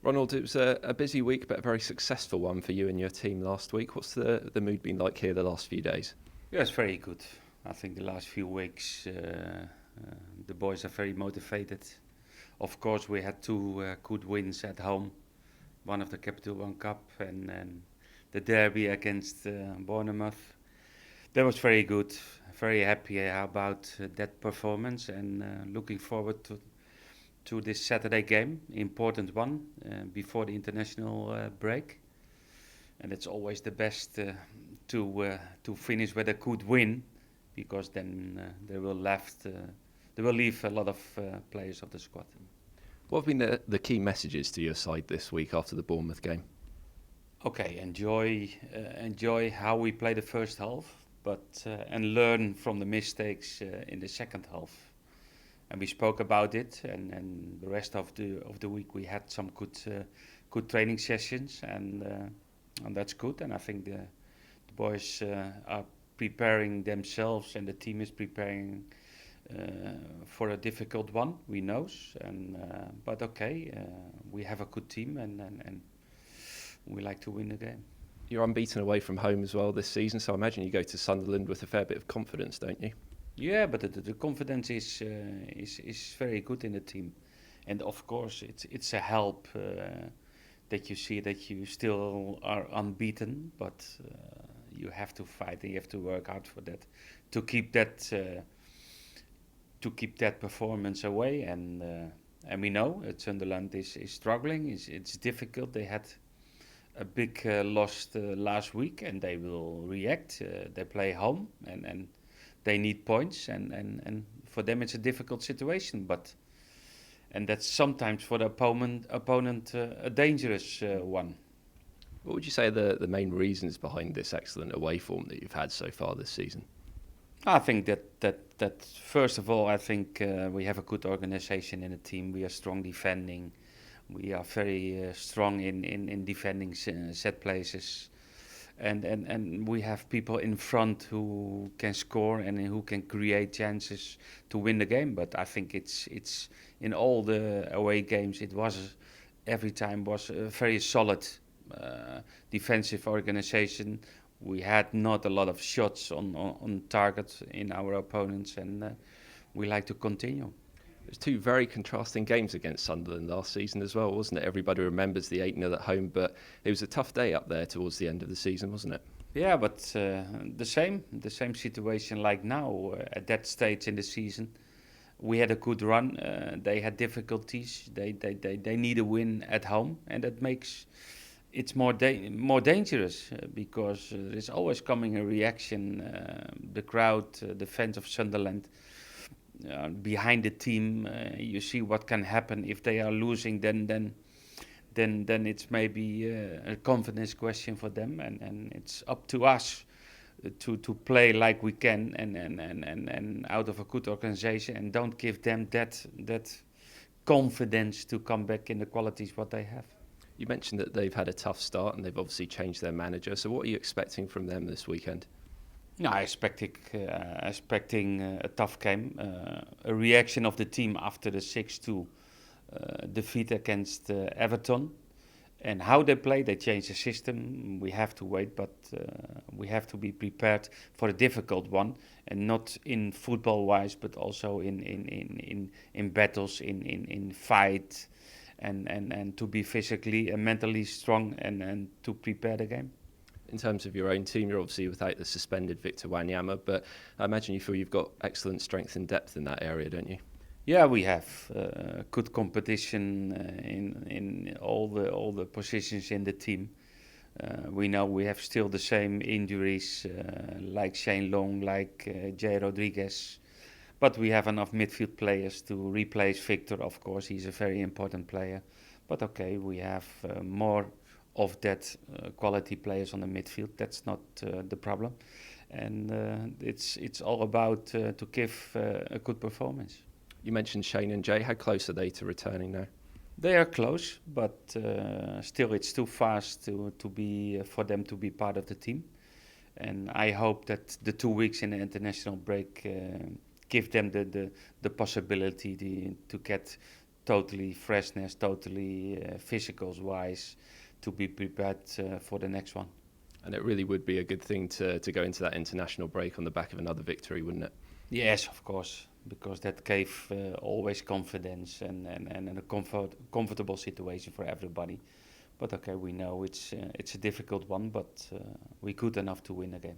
Ronald, it was a busy week, but a very successful one for you and your team last week. What's the mood been like here the last few days? Yes, very good. I think the last few weeks the boys are very motivated. Of course, we had two good wins at home. One of the Capital One Cup and the derby against Bournemouth. That was very good. Very happy about that performance and looking forward to this Saturday game, important one before the international break. And it's always the best to finish with a good win, because then they will leave a lot of players of the squad. What have been the key messages to your side this week after the Bournemouth game? Okay, enjoy how we play the first half, but and learn from the mistakes in the second half. And we spoke about it, and the rest of the week we had some good training sessions, and that's good. And I think the boys are preparing themselves, and the team is preparing for a difficult one. We know, and but okay, we have a good team, and we like to win the game. You're unbeaten away from home as well this season, so I imagine you go to Sunderland with a fair bit of confidence, don't you? Yeah, but the confidence is very good in the team, and of course it's a help that you see that you still are unbeaten, but you have to fight and you have to work hard for that to keep that performance away. And we know Sunderland is struggling. It's difficult. They had a big loss last week, and they will react. They play home, and they need points, and for them it's a difficult situation. And that's sometimes for the opponent a dangerous one. What would you say are the main reasons behind this excellent away form that you've had so far this season? I think that first of all, I think we have a good organization in the team. We are strong defending. We are very strong in defending set places. And we have people in front who can score and who can create chances to win the game. But I think it's in all the away games it was every time was a very solid defensive organization. We had not a lot of shots on target in our opponents, and we like to continue. It was two very contrasting games against Sunderland last season as well, wasn't it? Everybody remembers the 8-0 at home, but it was a tough day up there towards the end of the season, wasn't it? Yeah, but the same situation like now at that stage in the season. We had a good run. They had difficulties. They need a win at home, and that makes it's more dangerous because there's always coming a reaction. The crowd, the fans of Sunderland, behind the team. You see what can happen if they are losing. Then it's maybe a confidence question for them, and it's up to us to play like we can and out of a good organization, and don't give them that confidence to come back in the qualities what they have. You mentioned that they've had a tough start and they've obviously changed their manager. So what are you expecting from them this weekend? No, expecting a tough game, a reaction of the team after the 6-2 defeat against Everton. And how they play, they change the system. We have to wait, but we have to be prepared for a difficult one, and not in football-wise, but also in battles, in fight, and to be physically and mentally strong and to prepare the game. In terms of your own team, you're obviously without the suspended Victor Wanyama, but I imagine you feel you've got excellent strength and depth in that area, don't you? Yeah, we have good competition in all the positions in the team. We know we have still the same injuries like Shane Long, like Jay Rodriguez, but we have enough midfield players to replace Victor. Of course, he's a very important player. But okay, we have more of that quality players on the midfield. That's not the problem, and it's all about to give a good performance. You mentioned Shane and Jay. How close are they to returning now? They are close, but still it's too fast to be for them to be part of the team. And I hope that the 2 weeks in the international break give them the possibility to get totally freshness, totally physicals wise, to be prepared for the next one. And it really would be a good thing to go into that international break on the back of another victory, wouldn't it? Yes, of course, because that gave always confidence and a comfortable situation for everybody. But okay, we know it's a difficult one, but we're good enough to win again.